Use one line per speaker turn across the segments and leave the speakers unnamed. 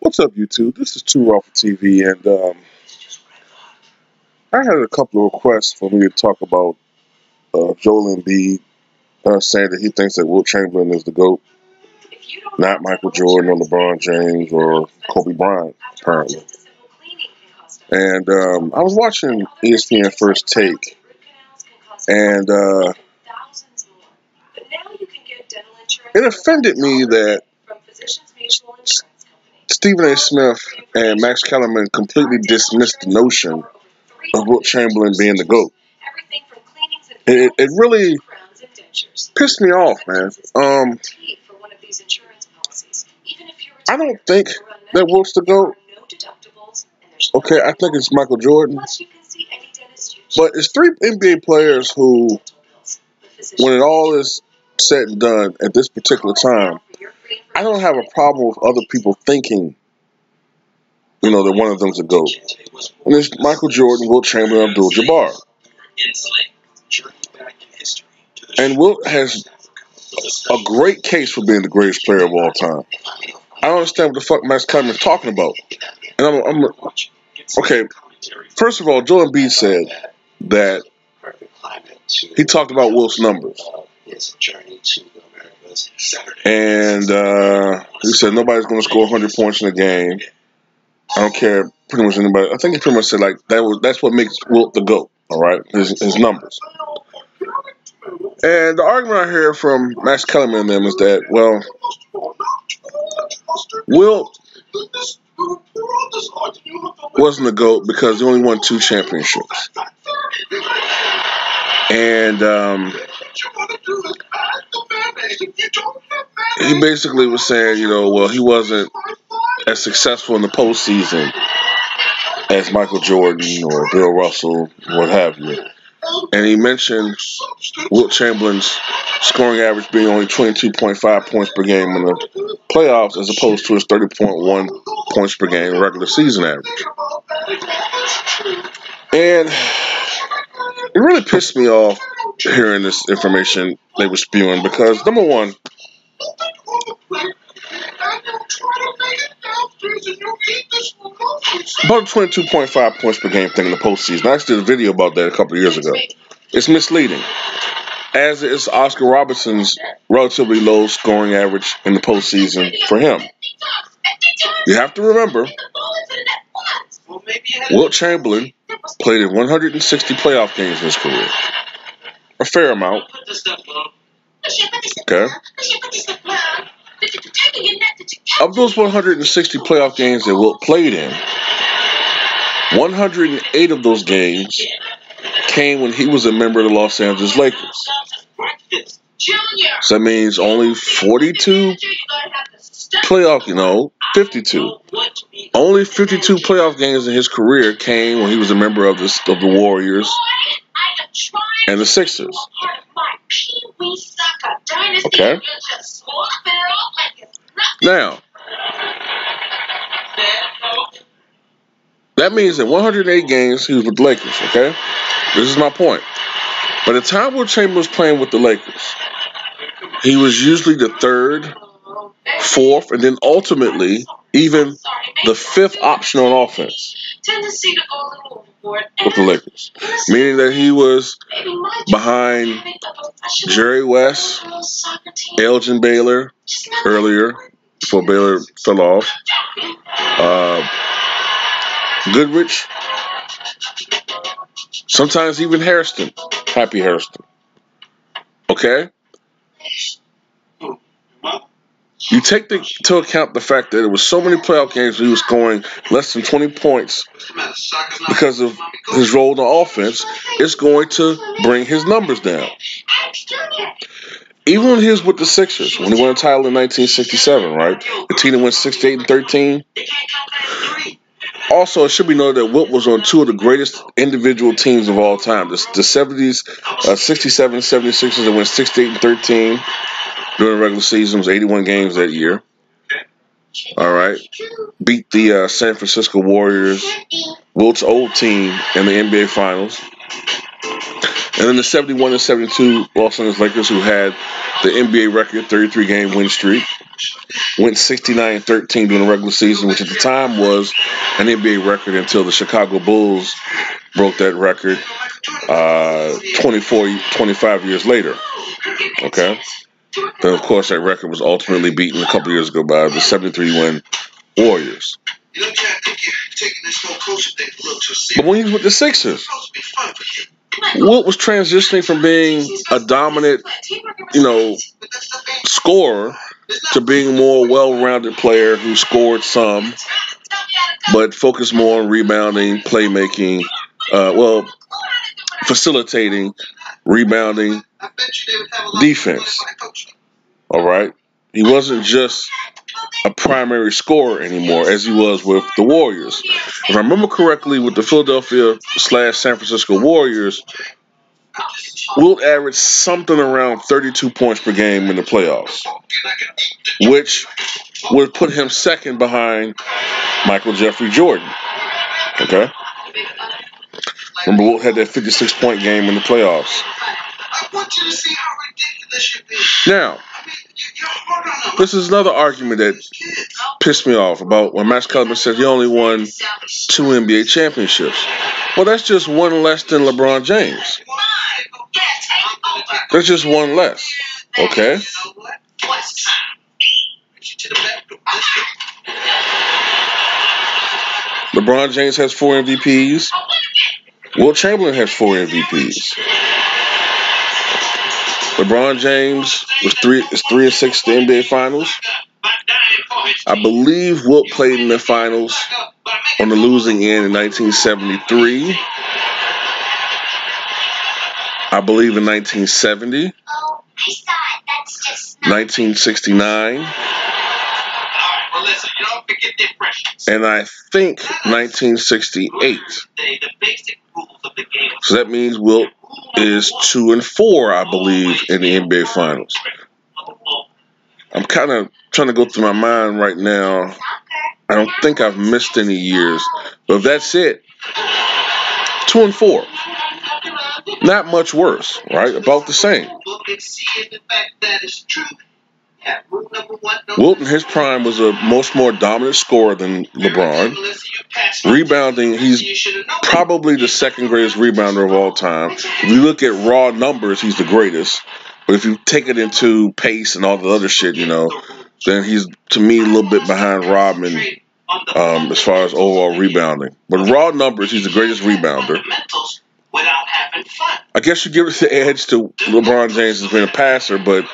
What's up, YouTube? This is Too Raw for TV, and I had a couple of requests for me to talk about Joel Embiid saying that he thinks that Wilt Chamberlain is the GOAT, not Michael Jordan or LeBron James or Kobe Bryant, apparently. And I was watching ESPN First Take, and it offended me that Stephen A. Smith and Max Kellerman completely dismissed the notion of Wilt Chamberlain being the GOAT. It really pissed me off, man. I don't think that Wilt's the GOAT. Okay, I think it's Michael Jordan. But it's three NBA players who, when it all is said and done at this particular time, I don't have a problem with other people thinking, that one of them's a GOAT. And it's Michael Jordan, Wilt Chamberlain, Abdul-Jabbar. And Wilt has a great case for being the greatest player of all time. I don't understand what the fuck Max Kellerman is talking about. And okay, first of all, Joel Embiid said that he talked about Wilt's numbers. And he said nobody's going to score 100 points in a game. I don't care pretty much anybody. I think he pretty much said that's what makes Wilt the GOAT, all right, his numbers. And the argument I hear from Max Kellerman and them is that, well, Wilt wasn't the GOAT because he only won 2 championships. And he basically was saying, well, he wasn't as successful in the postseason as Michael Jordan or Bill Russell, what have you. And he mentioned Wilt Chamberlain's scoring average being only 22.5 points per game in the playoffs as opposed to his 30.1 points per game regular season average. And it really pissed me off hearing this information they were spewing because, number one, about 22.5 points per game thing in the postseason. I actually did a video about that a couple of years ago. It's misleading, as is Oscar Robertson's relatively low scoring average in the postseason for him. You have to remember, Wilt Chamberlain played in 160 playoff games in his career. A fair amount. Okay. Of those 160 playoff games that Wilt played in, 108 of those games came when he was a member of the Los Angeles Lakers. So that means only 42 playoff, 52. Only 52 playoff games in his career came when he was a member of the Warriors and the Sixers. Okay? Now, that means that 108 games he was with the Lakers, okay? This is my point. By the time Wilt Chamberlain was playing with the Lakers, he was usually the 3rd, 4th, and then ultimately even the 5th option on offense with the Lakers. Meaning that he was behind Jerry West, Elgin Baylor earlier, before Baylor fell off, Goodrich, sometimes even Hairston, Happy Hairston. Okay? You take into account the fact that there was so many playoff games where he was scoring less than 20 points because of his role in the offense, it's going to bring his numbers down. Even when he was with the Sixers, when he won a title in 1967, right? The team that went 68-13. Also, it should be noted that Wilt was on 2 of the greatest individual teams of all time. The 70s, 67 76ers that went 68-13 during the regular season. It was 81 games that year. All right. Beat the San Francisco Warriors, Wilt's old team, in the NBA Finals. And then the 71 and 72 Los Angeles Lakers, who had the NBA record 33-game win streak, went 69-13 during the regular season, which at the time was an NBA record until the Chicago Bulls broke that record 25 years later. Okay? Then, of course, that record was ultimately beaten a couple years ago by the 73-win Warriors. But when he was with the Sixers, Wilt was transitioning from being a dominant, scorer to being a more well-rounded player who scored some, but focused more on rebounding, playmaking, facilitating, rebounding, defense. All right? He wasn't just a primary scorer anymore as he was with the Warriors. If I remember correctly, with the Philadelphia/San Francisco Warriors, Wilt averaged something around 32 points per game in the playoffs, which would put him second behind Michael Jeffrey Jordan. Okay? Remember, Wilt had that 56-point game in the playoffs. Now, this is another argument that pissed me off about when Max Kellerman said he only won 2 NBA championships. Well, that's just one less than LeBron James. That's just one less. Okay? LeBron James has 4 MVPs. Wilt Chamberlain has 4 MVPs. LeBron James is 3 and 6 to the NBA Finals. I believe Wilt played in the finals on the losing end in 1973. I believe in 1970, 1969, and I think 1968. So that means Wilt is 2 and 4, I believe, in the NBA Finals. I'm kind of trying to go through my mind right now. I don't think I've missed any years, but if that's it, 2 and 4. Not much worse, right? About the same. Wilt in his prime was a much more dominant scorer than LeBron. Rebounding, he's probably the second greatest rebounder of all time. If you look at raw numbers, he's the greatest. But if you take it into pace and all the other shit, then he's, to me, a little bit behind Rodman as far as overall rebounding. But raw numbers, he's the greatest rebounder. I guess you give it the edge to LeBron James as being a passer, but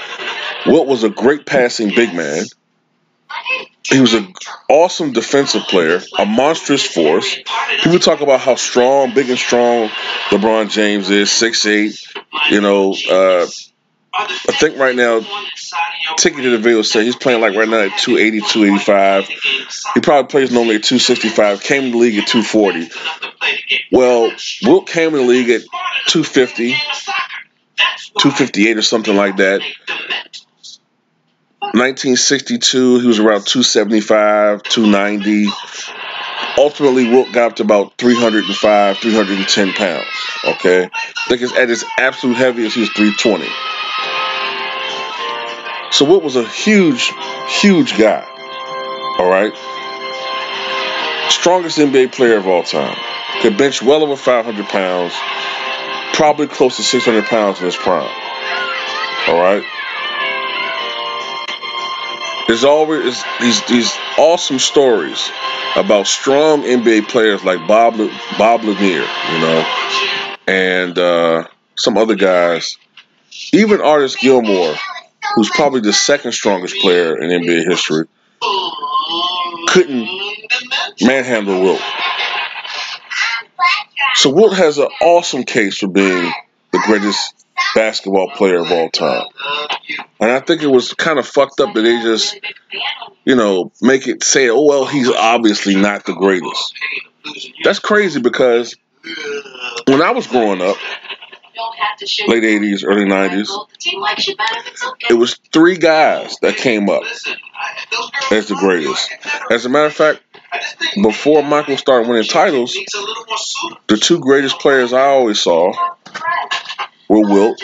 Wilt was a great passing big man. He was an awesome defensive player, a monstrous force. People talk about how big and strong LeBron James is, 6'8". I think right now, Ticket to the video said he's playing like right now at 280, 285. He probably plays normally at 265. Came in the league at 240. Well, Wilt came in the league at 250, 258 or something like that. 1962, he was around 275, 290. Ultimately, Wilt got up to about 305, 310 pounds. Okay? I think at his absolute heaviest, he was 320. So Wilt was a huge, huge guy. All right? Strongest NBA player of all time. Could bench well over 500 pounds. Probably close to 600 pounds in his prime. All right? There's always these awesome stories about strong NBA players like Bob Lanier, and some other guys. Even Artis Gilmore, who's probably the second strongest player in NBA history, couldn't manhandle Wilt. So Wilt has an awesome case for being the greatest basketball player of all time. And I think it was kind of fucked up that they just, make it say, oh, well, he's obviously not the greatest. That's crazy because when I was growing up, late 80s, early 90s, it was 3 guys that came up as the greatest. As a matter of fact, before Michael started winning titles, the 2 greatest players I always saw were Wilt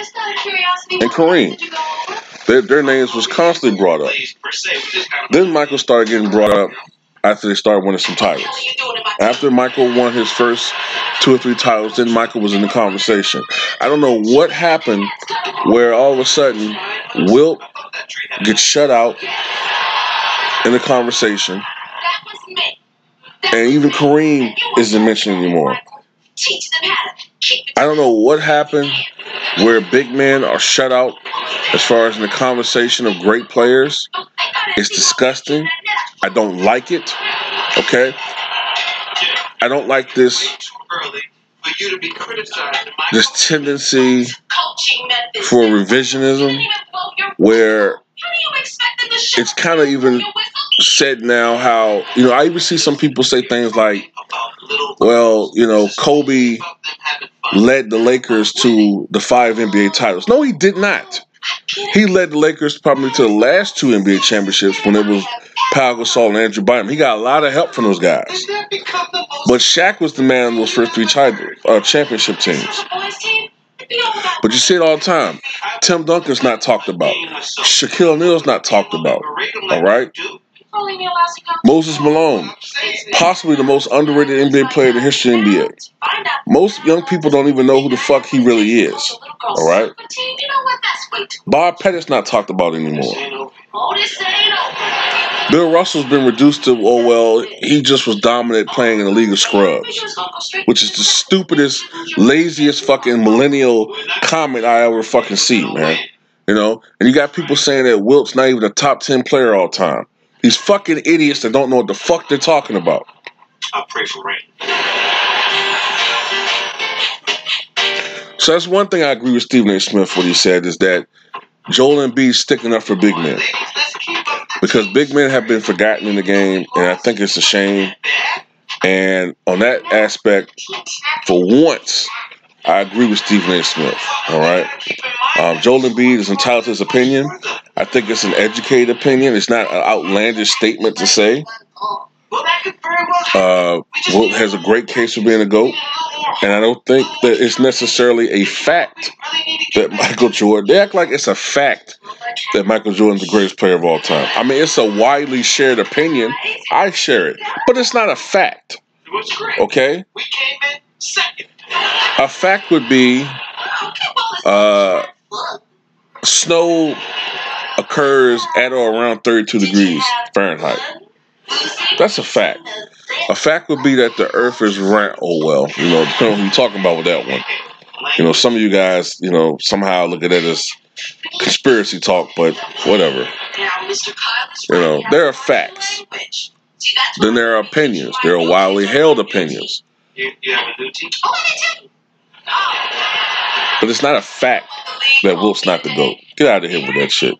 and Kareem. Their names was constantly brought up. Then Michael started getting brought up after they started winning some titles. After Michael won his first 2 or 3 titles, then Michael was in the conversation. I don't know what happened where all of a sudden Wilt gets shut out in the conversation, and even Kareem isn't mentioned anymore. I don't know what happened where big men are shut out as far as in the conversation of great players. It's disgusting. I don't like it. Okay? I don't like this tendency for revisionism where it's kind of even said now how, I even see some people say things like, well, Kobe led the Lakers to the 5 NBA titles. No, he did not. He led the Lakers probably to the last 2 NBA championships when it was Pau Gasol and Andrew Bynum. He got a lot of help from those guys. But Shaq was the man in those first 3 championship teams. But you see it all the time. Tim Duncan's not talked about. Shaquille O'Neal's not talked about. All right? Moses Malone, possibly the most underrated NBA player in the history of the NBA. Most young people don't even know who the fuck he really is. All right? Bob Pettitt's not talked about anymore. Bill Russell's been reduced to, oh, well, he just was dominant playing in the League of Scrubs, which is the stupidest, laziest fucking millennial comment I ever fucking see, man. And you got people saying that Wilt's not even a top 10 player all time. These fucking idiots that don't know what the fuck they're talking about. I pray for rain. So that's one thing I agree with Stephen A. Smith what he said is that Joel Embiid's sticking up for big men. Because big men have been forgotten in the game, and I think it's a shame. And on that aspect, for once, I agree with Stephen A. Smith. All right? Joel Embiid is entitled to his opinion. I think it's an educated opinion. It's not an outlandish statement to say. Wilt has a great case for being a GOAT. And I don't think that it's necessarily a fact that Michael Jordan... They act like it's a fact that Michael Jordan's the greatest player of all time. I mean, it's a widely shared opinion. I share it. But it's not a fact. Okay? A fact would be... snow occurs at or around 32 degrees Fahrenheit. That's a fact. A fact would be that the earth is round. Oh, well, depending on who you're talking about with that one. Some of you guys, somehow look at it as conspiracy talk, but whatever. There are facts. Then there are opinions. There are widely held opinions. But it's not a fact that Wilt's not the GOAT. Get out of here with that shit.